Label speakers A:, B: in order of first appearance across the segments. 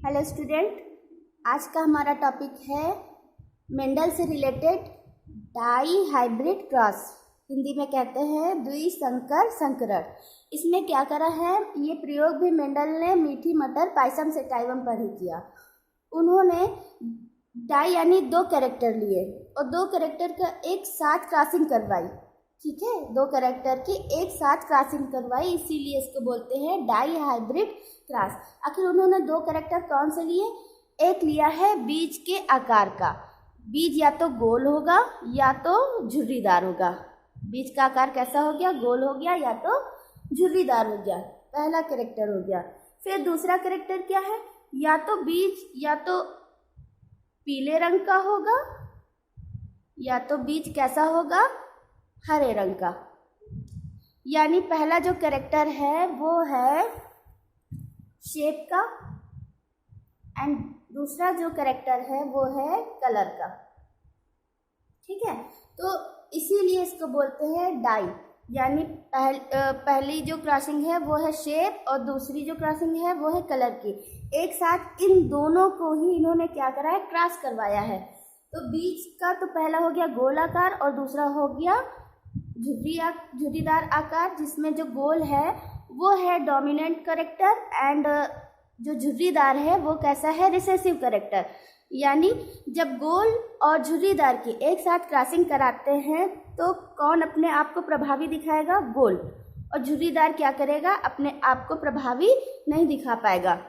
A: Hello student, आज का हमारा टॉपिक है मेंडल से related dihybrid cross. Hindi में कहते हैं द्विसंकर संकरण। इसमें क्या करा है, ये प्रयोग भी मेंडल ने मीठी मटर पायसम सेटाइवम पर ही किया। उन्होंने डाई यानी दो कैरेक्टर लिए और दो कैरेक्टर का एक साथ क्रॉसिंग करवाई। ठीक है, दो कैरेक्टर की एक साथ क्रॉसिंग करवाई, इसीलिए इसको बोलते हैं डाई हाइब्रिड क्रॉस। आखिर उन्होंने दो कैरेक्टर कौन से लिए? एक लिया है बीज के आकार का। बीज या तो गोल होगा या तो झुर्रीदार होगा। बीज का आकार कैसा हो गया? गोल हो गया या तो झुर्रीदार हो गया। पहला कैरेक्टर हो गया। फिर दूसरा कैरेक्टर क्या है? या तो बीज या तो पीले रंग का होगा या तो बीज कैसा होगा? हरे रंग का। यानी पहला जो कैरेक्टर है वो है शेप का एंड दूसरा जो कैरेक्टर है वो है कलर का। ठीक है, तो इसीलिए इसको बोलते हैं डाई। यानी पहली जो क्रॉसिंग है वो है शेप और दूसरी जो क्रॉसिंग है वो है कलर की। एक साथ इन दोनों को ही इन्होंने क्या करा है? क्रॉस करवाया है। तो बीज का तो पहला हो गया गोल आकार और दूसरा हो गया झुर्रीदार आकार, जिसमें जो गोल है वो है डोमिनेंट कैरेक्टर एंड जो झुर्रीदार है वो कैसा है? Recessive character. यानी जब गोल और झुर्रीदार की एक साथ क्रॉसिंग कराते हैं तो कौन अपने आप को प्रभावी दिखाएगा? गोल। और झुर्रीदार क्या करेगा? अपने आप को प्रभावी नहीं दिखा पाएगा।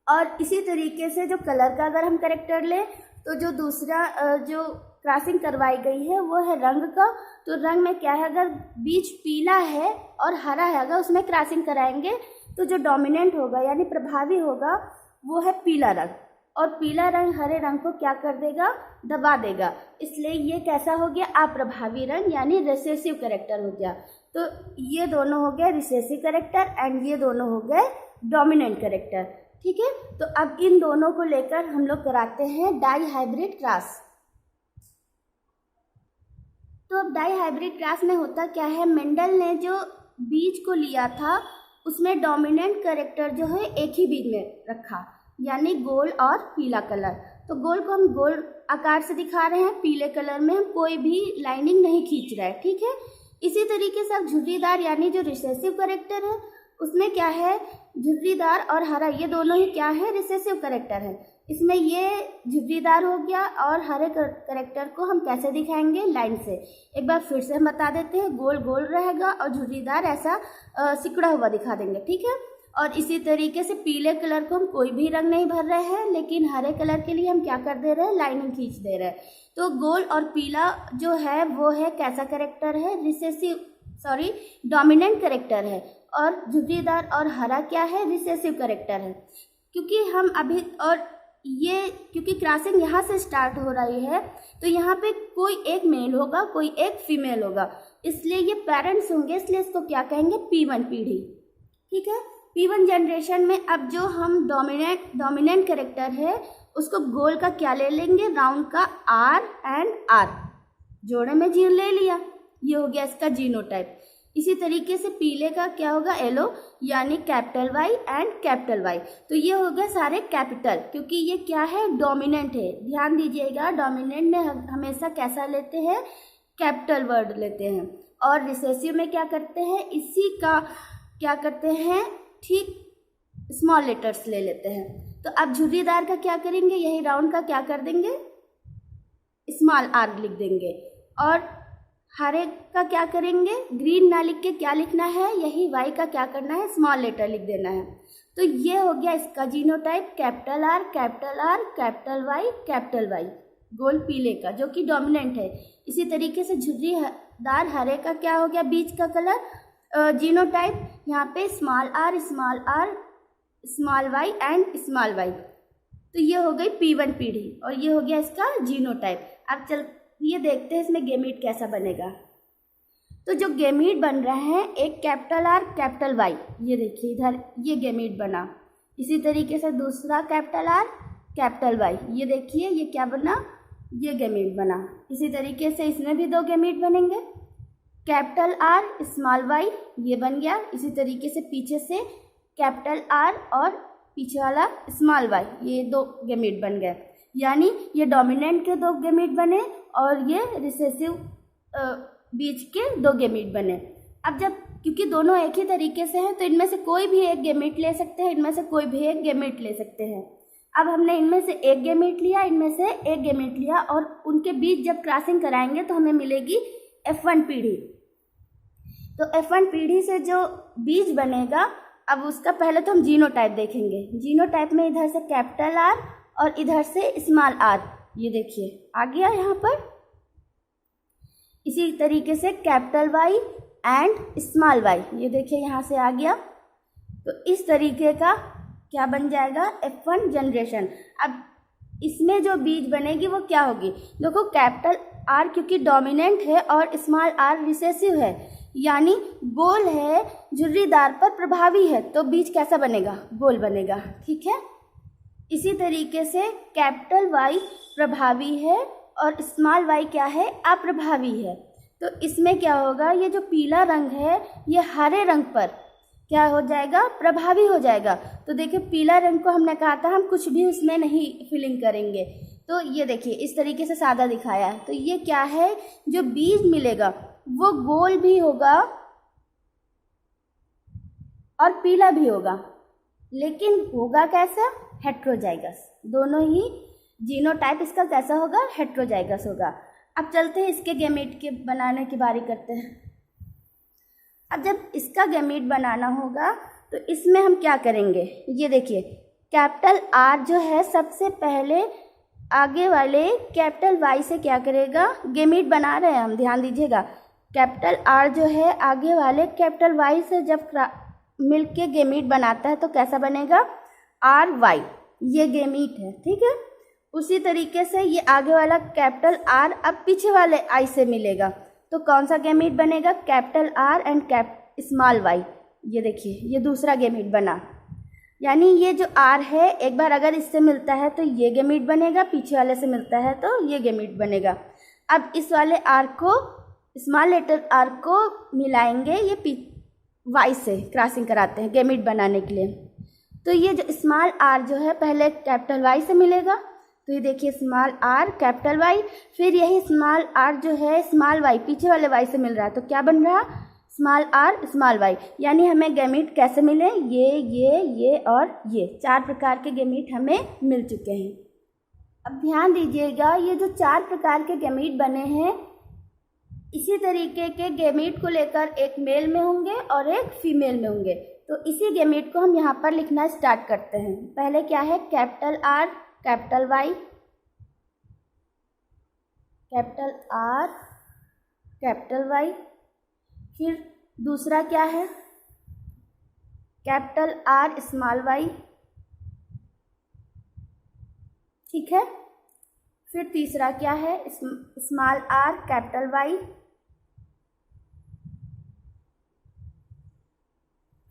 A: और इसी तरीके से जो कलर का अगर हम कैरेक्टर लें तो जो दूसरा जो क्रॉसिंग करवाई गई है वो है रंग का। तो रंग में क्या है? अगर बीज पीला है और हरा है, अगर उसमें क्रॉसिंग कराएंगे तो जो डोमिनेंट होगा यानी प्रभावी होगा वो है पीला रंग। और पीला रंग हरे रंग को क्या कर देगा? दबा देगा। इसलिए ये कैसा हो गया? अप्रभावी रंग यानी रिसेसिव कैरेक्टर हो गया। तो ये दोनों हो गए रिसेसिव कैरेक्टर एंड ये दोनों हो गए डोमिनेंट कैरेक्टर। ठीक है, तो अब इन दोनों को लेकर हम लोग कराते हैं डाई हाइब्रिड क्रॉस। तो अब डाई हाइब्रिड क्रॉस में होता क्या है? मेंडल ने जो बीज को लिया था उसमें डोमिनेंट कैरेक्टर जो है एक ही बीज में रखा, यानी गोल और पीला कलर। तो गोल को हम गोल आकार से दिखा रहे हैं, पीले कलर में हम कोई भी लाइनिंग नहीं खींच रहे हैं। ठीक है, इसी तरीके से अब झुर्रीदार यानी जो रिसेसिव कैरेक्टर है उसमें क्या है? झुर्रीदार और हरा ये दोनों ही क्या है? रिसेसिव कैरेक्टर है। इसमें ये झुर्रीदार हो गया और हरे कैरेक्टर को हम कैसे दिखाएंगे? लाइन से। एक बार फिर से हम बता देते हैं, गोल गोल रहेगा और झुर्रीदार ऐसा सिकुड़ा हुआ दिखा देंगे। ठीक है, और इसी तरीके से पीले कलर को हम कोई भी रंग नहीं भर रहे हैं, लेकिन हरे कलर के लिए हम क्या कर दे रहे हैं? लाइनिंग खींच दे रहे हैं। तो गोल और पीला जो है वो है कैसा कैरेक्टर है? डोमिनेंट कैरेक्टर है। और झुर्रीदार और हरा क्या है? रिसेसिव कैरेक्टर है। क्योंकि हम अभी और ये क्योंकि क्रॉसिंग यहाँ से स्टार्ट हो रही है तो यहाँ पे कोई एक मेल होगा कोई एक फीमेल होगा, इसलिए ये पेरेंट्स होंगे, इसलिए इसको क्या कहेंगे? P1 पीढ़ी। ठीक है, P1 जनरेशन में अब जो हम डोमिनेंट कैरेक्टर है उसको गोल का क्या ले लेंगे? राउंड का R एंड R जोड़े में जीन ले लिया, ये हो गया इसका जीनोटाइप। इसी तरीके से पीले का क्या होगा? एलो यानी capital Y and capital Y. तो ये हो गए सारे कैपिटल, क्योंकि ये क्या है? डोमिनेंट है। ध्यान दीजिएगा, डोमिनेंट में हमेशा कैसा लेते हैं? कैपिटल वर्ड लेते हैं। और रिसेसिव में क्या करते हैं? इसी का क्या करते हैं? ठीक स्मॉल लेटर्स ले लेते हैं। तो अब झुर्रीदार का क्या करेंगे? यही राउंड का क्या कर देंगे? स्मॉल आर लिख देंगे। और हरे का क्या करेंगे? ग्रीन ना लिख के क्या लिखना है? यही वाई का क्या करना है? स्मॉल लेटर लिख देना है। तो ये हो गया इसका genotype, capital R capital Y, गोल पीले का जो कि डोमिनेंट है। इसी तरीके से झुर्रीदार हरे का क्या हो गया? बीज का कलर जीनोटाइप, यहाँ पे small R small Y and small Y. तो ये हो गई P1 पीढ़ी और ये हो गया इसका जीनोटाइप। अब ये देखते हैं इसमें गेमीट कैसा बनेगा। तो जो गेमीट बन रहा है एक कैपिटल आर कैपिटल वाई, ये देखिए इधर ये गेमीट बना। इसी तरीके से दूसरा कैपिटल आर कैपिटल वाई, ये देखिए ये क्या बना? ये गेमीट बना। इसी तरीके से इसमें भी दो गेमीट बनेंगे, कैपिटल आर स्मॉल वाई, ये बन गया। इसी तरीके से पीछे से कैपिटल आर और पीछे वाला स्मॉल वाई, ये 2 गैमेट बन गए। यानी ये डोमिनेंट के 2 गैमेट बने और ये रिसेसिव बीच के 2 गैमेट बने। अब जब क्योंकि दोनों एक ही तरीके से हैं तो इनमें से कोई भी एक गैमेट ले सकते हैं, इनमें से कोई भी एक गैमेट ले सकते हैं। अब हमने इनमें से एक गैमेट लिया, इनमें से एक गैमेट लिया और उनके बीच जब क्रॉसिंग कराएंगे तो हमें मिलेगी F1 पीढ़ी। तो F1 पीढ़ी से जो बीज बनेगा, अब उसका पहले तो हम जीनोटाइप देखेंगे। जीनोटाइप में इधर से कैपिटल R और इधर से स्मॉल r, ये देखिए आ गया यहाँ पर। इसी तरीके से capital Y and small y, ये देखिए यहाँ से आ गया। तो इस तरीके का क्या बन जाएगा, F1 जनरेशन। अब इसमें जो बीज बनेगी वो क्या होगी, देखो कैपिटल R क्योंकि डोमिनेंट है और स्मॉल r रिसेसिव है, यानी गोल है, झुर्रीदार पर प्रभावी है, तो बीज कैसा बनेगा, गोल बनेगा। ठीक है, इसी तरीके से कैपिटल Y प्रभावी है और स्मॉल y क्या है, अप्रभावी है। तो इसमें क्या होगा, ये जो पीला रंग है ये हरे रंग पर क्या हो जाएगा, प्रभावी हो जाएगा। तो देखिए पीला रंग को हमने कहा था हम कुछ भी उसमें नहीं फिलिंग करेंगे, तो ये देखिए इस तरीके से सादा दिखाया है। तो ये क्या है, जो बीज मिलेगा वो गोल भी होगा और पीला भी होगा, लेकिन होगा कैसा, हेट्रोजाइगस। दोनों ही जीनोटाइप इसका कैसा होगा, हेट्रोजाइगस होगा। अब चलते हैं इसके गैमेट के बनाने की बारी करते हैं। अब जब इसका गैमेट बनाना होगा तो इसमें हम क्या करेंगे, ये देखिए कैपिटल R जो है सबसे पहले आगे वाले कैपिटल Y से क्या करेगा, गैमेट बना रहे हैं हम, ध्यान दीजिएगा। कैपिटल R जो है आगे वाले कैपिटल Y से जब मिलके गैमेट बनाता है तो कैसा बनेगा, RY, ये गैमेट है। ठीक है, उसी तरीके से ये आगे वाला कैपिटल R अब पीछे वाले I से मिलेगा तो कौन सा गैमेट बनेगा, capital R and small y। ये देखिए ये दूसरा गैमेट बना, यानी ये जो R है एक बार अगर इससे मिलता है तो ये गैमेट बनेगा, पीछे वाले से मिलता है तो ये गैमेट बनेगा। अब इस वाले R को, स्मॉल लेटर R को मिलाएंगे, ये Y से क्रॉसिंग कराते हैं गैमेट बनाने के लिए। तो ये जो स्मॉल r जो है पहले कैपिटल Y से मिलेगा, तो ये देखिए स्मॉल r कैपिटल Y, फिर यही स्मॉल r जो है स्मॉल y पीछे वाले y से मिल रहा है, तो क्या बन रहा, स्मॉल r स्मॉल y। यानी हमें गैमेट कैसे मिले, ये और ये 4 प्रकार के गैमेट हमें मिल चुके हैं। अब ध्यान दीजिएगा, ये जो 4 प्रकार के गैमेट बने हैं, इसी तरीके के गैमेट को लेकर एक मेल में होंगे और एक फीमेल में होंगे। तो इसी गैमेट को हम यहाँ पर लिखना स्टार्ट करते हैं। पहले क्या है, capital R capital Y, capital R capital Y। फिर दूसरा क्या है, कैपिटल R स्मॉल y। ठीक है, फिर तीसरा क्या है, स्मॉल r कैपिटल Y।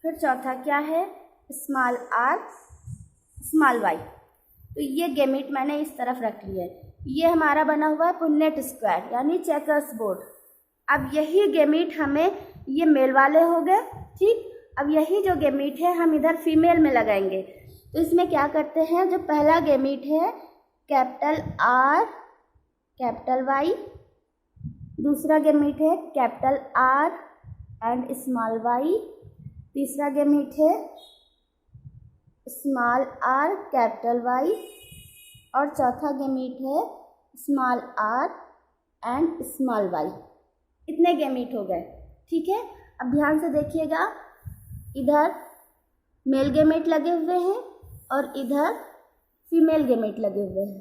A: फिर चौथा क्या है, स्मॉल r स्मॉल y। तो ये गैमेट मैंने इस तरफ रख लिया है। ये हमारा बना हुआ है पुन्नेट स्क्वायर यानी चेकर्स बोर्ड। अब यही गैमेट हमें, ये मेल वाले हो गए, ठीक। अब यही जो गैमेट है हम इधर फीमेल में लगाएंगे। तो इसमें क्या करते हैं, जो पहला गैमेट है कैपिटल R कैपिटल Y, दूसरा गैमेट है capital R and small y, तीसरा गैमेट है स्मॉल r कैपिटल Y और चौथा गैमेट है small r and small y। इतने गैमेट हो गए, ठीक है। अब ध्यान से देखिएगा, इधर मेल गैमेट लगे हुए हैं और इधर फीमेल गैमेट लगे हुए हैं।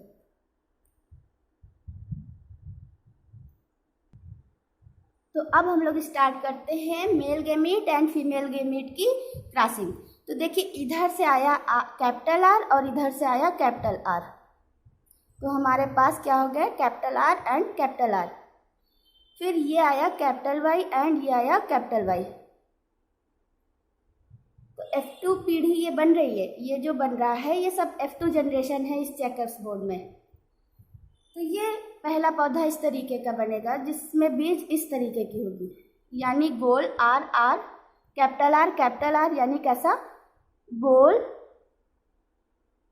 A: तो अब हम लोग स्टार्ट करते हैं male gamete and female gamete की क्रॉसिंग। तो देखिए इधर से आया कैपिटल R और इधर से आया कैपिटल R, तो हमारे पास क्या हो गया, capital R and capital R। फिर ये आया कैपिटल Y एंड ये आया कैपिटल Y। तो F2 पीढ़ी ये बन रही है, ये जो बन रहा है ये सब F2 जनरेशन है इस चेकर्स बोर्ड में। तो ये पहला पौधा इस तरीके का बनेगा जिसमें बीज इस तरीके की होगी, यानी गोल R R कैपिटल R यानी कैसा, गोल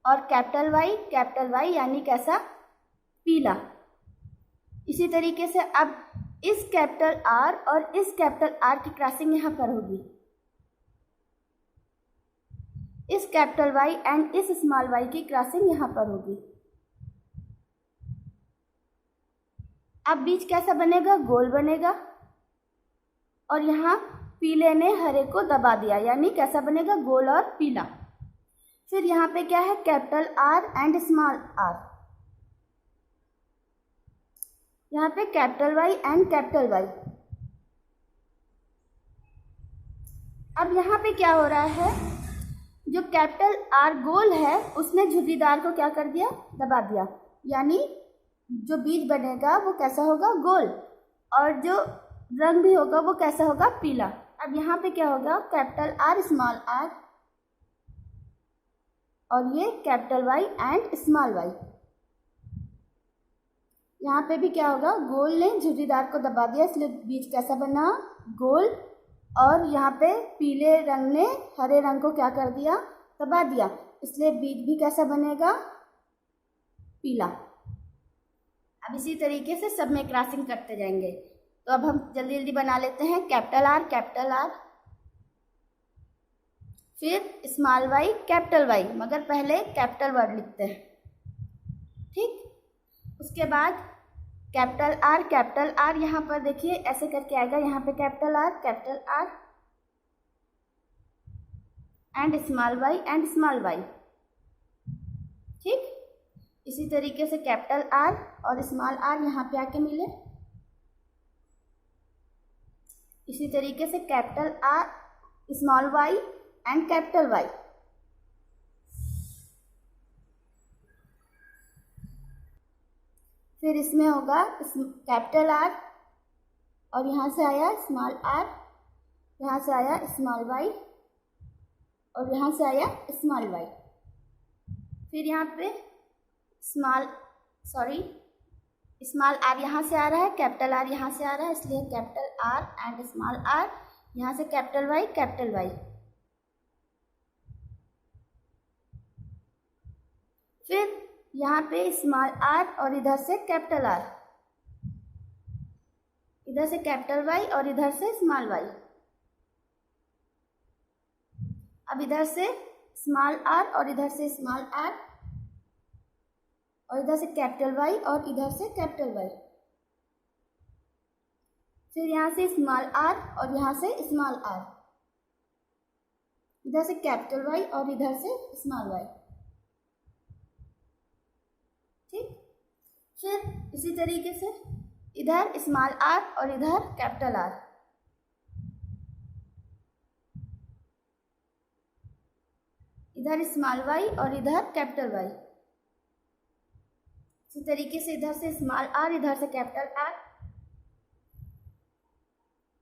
A: और कैपिटल वाई यानी कैसा, पीला। इसी तरीके से अब इस कैपिटल आर और इस कैपिटल आर की क्रॉसिंग यहाँ पर होगी, इस कैपिटल वाई एंड इस स्मॉल वाई की क्रॉसिंग यहाँ पर होगी। अब बीच कैसा बनेगा, गोल बनेगा, और यहाँ पीले ने हरे को दबा दिया, यानी कैसा बनेगा, गोल और पीला। फिर यहाँ पे क्या है, capital R and small R, यहाँ पे capital Y and capital Y. अब यहाँ पे क्या हो रहा है, जो कैपिटल आर गोल है उसने झुर्रीदार को क्या कर दिया, दबा दिया, यानी जो बीज बनेगा वो कैसा होगा, गोल, और जो रंग भी होगा वो कैसा होगा, पीला। अब यहाँ पे क्या होगा, कैपिटल आर स्मॉल आर, और ये capital Y and small Y. यहाँ पे भी क्या होगा, गोल ने झुर्रीदार को दबा दिया, इसलिए बीज कैसा बना, गोल, और यहाँ पे पीले रंग ने हरे रंग को क्या कर दिया, दबा दिया, इसलिए बीज भी कैसा बनेगा, पीला। अब इसी तरीके से सब में क्रॉसिंग करते जाएंगे। तो अब हम जल्दी जल्दी बना लेते हैं, कैपिटल आर, फिर स्मॉल वाई, कैपिटल वाई, मगर पहले कैपिटल वर्ड लिखते हैं, ठीक। उसके बाद कैपिटल आर यहाँ पर देखिए ऐसे करके आएगा, यहाँ पे capital R and small Y, ठीक। इसी तरीके से कैपिटल आर और स्मॉल आर यहाँ पे आके मिले, इसी तरीके से capital R, small Y and capital Y. फिर इसमें होगा कैपिटल आर और यहाँ से आया स्मॉल आर, यहाँ से आया स्मॉल वाई और यहाँ से आया स्मॉल वाई। फिर यहाँ पे स्मॉल आर यहाँ से आ रहा है, कैपिटल आर यहाँ से आ रहा है, इसलिए capital R and small R, यहाँ से कैपिटल वाई। फिर यहाँ पे स्मॉल आर और इधर से कैपिटल आर, इधर से कैपिटल वाई और इधर से स्मॉल वाई। अब इधर से स्मॉल आर और इधर से स्मॉल आर, और इधर से कैपिटल वाई और इधर से कैपिटल वाई। फिर यहाँ से स्मॉल आर और यहाँ से स्मॉल आर, इधर से कैपिटल वाई और इधर से स्मॉल वाई, ठीक। फिर इसी तरीके से इधर स्मॉल आर और इधर कैपिटल आर, इधर स्मॉल वाई और इधर कैपिटल वाई। इसी तरीके से इधर से स्मॉल आर, इधर से कैपिटल आर,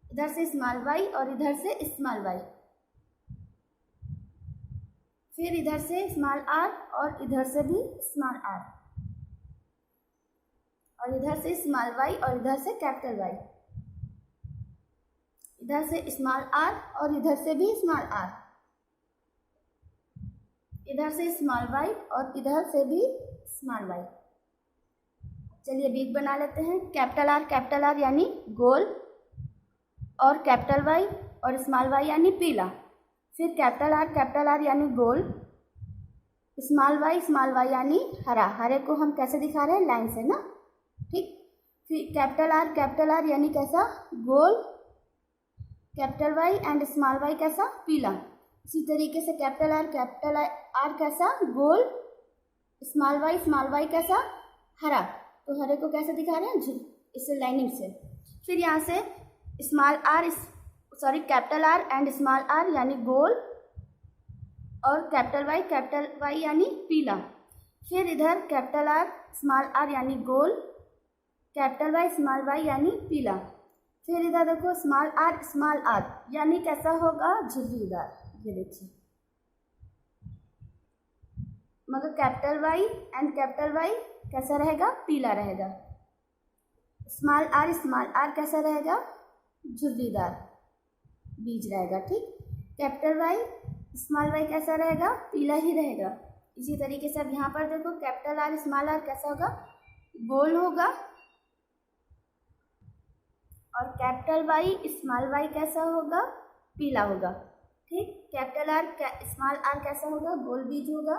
A: इधर से स्मॉल वाई और इधर से स्मॉल वाई। फिर इधर से स्मॉल आर और इधर से भी स्मॉल आर, और इधर से स्मॉल वाई और इधर से कैपिटल वाई, इधर से स्मॉल आर और इधर से भी स्मॉल आर, इधर से स्मॉल वाई और इधर से भी स्मॉल वाई। चलिए बीज बना लेते हैं, कैपिटल आर यानी गोल, और कैपिटल वाई और स्मॉल वाई यानी पीला। फिर कैपिटल आर यानी गोल, स्मॉल वाई यानी हरा, हरे को हम कैसे दिखा रहे हैं, लाइन से ना, ठीक। फिर कैपिटल आर यानी कैसा, गोल, capital Y and small Y कैसा, पीला। इसी तरीके से कैपिटल आर कैसा, गोल, स्मॉल वाई कैसा, हरा, तो हरे को कैसे दिखा रहे हैं, इससे लाइनिंग से। फिर यहाँ से capital R and small R यानी गोल, और कैपिटल वाई यानी पीला। फिर इधर कैपिटल आर स्मॉल आर यानी गोल, कैपिटल वाई स्मॉल वाई यानी पीला। फिर इधर देखो स्मॉल आर यानी कैसा होगा, झुर्रीदार, ये देखिए, मगर capital Y and capital Y कैसा रहेगा, पीला रहेगा। स्मॉल आर कैसा रहेगा, झुर्रीदार बीज रहेगा, ठीक। कैपिटल वाई स्मॉल वाई कैसा रहेगा, पीला ही रहेगा। इसी तरीके से अब यहाँ पर देखो कैपिटल आर स्मॉल आर कैसा होगा, गोल होगा, और कैपिटल वाई स्मॉल वाई कैसा होगा, पीला होगा। ठीक, कैपिटल आर स्मॉल आर कैसा होगा, गोल बीज होगा,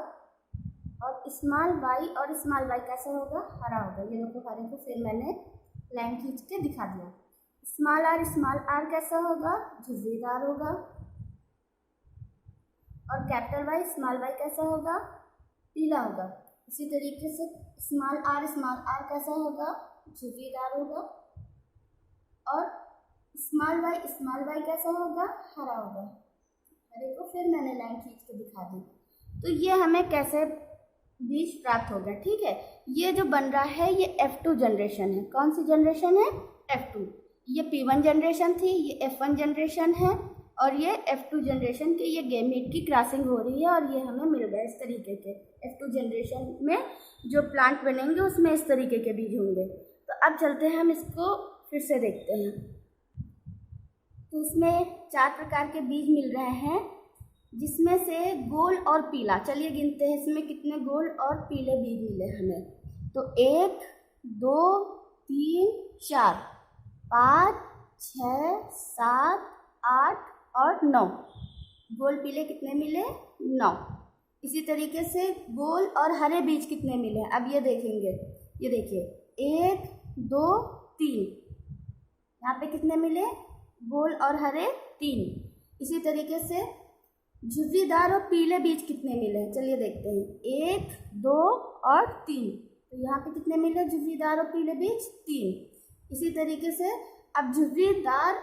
A: और स्मॉल वाई और स्मॉल वाई कैसा होगा, हरा होगा। ये लोग हरे को फिर मैंने लाइन खींच के दिखा दिया। स्मॉल आर कैसा होगा, झुर्रीदार होगा, और कैपिटल वाई स्मॉल वाई कैसा होगा, पीला होगा। इसी तरीके से स्मॉल आर कैसा होगा, झुर्रीदार होगा, और स्मॉल वाई कैसा होगा, हरा होगा। हरे को फिर मैंने लाइन खींच के दिखा दी। तो ये हमें कैसे बीज प्राप्त होगा। ठीक है, ये जो बन रहा है ये F2 जनरेशन है। कौन सी जनरेशन है, F2। ये P1 जनरेशन थी, ये F1 जनरेशन है, और ये F2 जनरेशन के ये गैमेट की क्रॉसिंग हो रही है, और ये हमें मिल गया इस तरीके के। F2 जनरेशन में जो प्लांट बनेंगे उसमें इस तरीके के बीज होंगे। तो अब चलते हैं हम इसको फिर से देखते हैं। तो इसमें 4 प्रकार के बीज मिल रहे हैं, जिसमें से गोल और पीला, चलिए गिनते हैं इसमें कितने गोल और पीले बीज मिले हमें। तो 1 2 3 4 5 6 7 8 और 9 गोल पीले कितने मिले, 9। इसी तरीके से गोल और हरे बीज कितने मिले, अब ये देखेंगे। ये देखिए 1 2 3, यहाँ पे कितने मिले, गोल और हरे 3। इसी तरीके से झुर्रीदार और पीले बीज कितने मिले, चलिए देखते हैं। 1 2 और 3, तो यहाँ पे कितने मिले झुर्रीदार और पीले बीज, 3। इसी तरीके से अब झुर्रीदार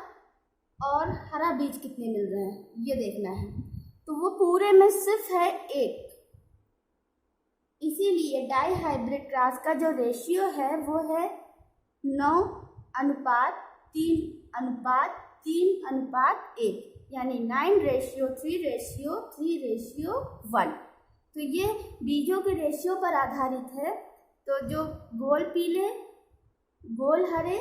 A: और हरा बीज कितने मिल रहे हैं ये देखना है। तो वो पूरे में सिर्फ है 1। इसीलिए डाई हाइब्रिड क्रॉस का जो रेशियो है वो है 9:3:3:1, यानी 9:3:3:1। तो ये बीजों के रेशियो पर आधारित है। तो जो गोल पीले, गोल हरे,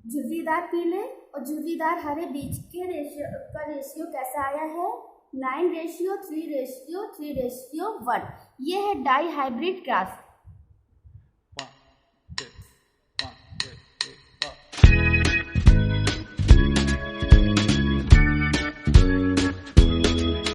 A: झुर्रीदार पीले और झुर्रीदार हरे बीज के रेशियो कैसा आया है, 9:3:3:1। ये है डाई हाइब्रिड क्रॉस।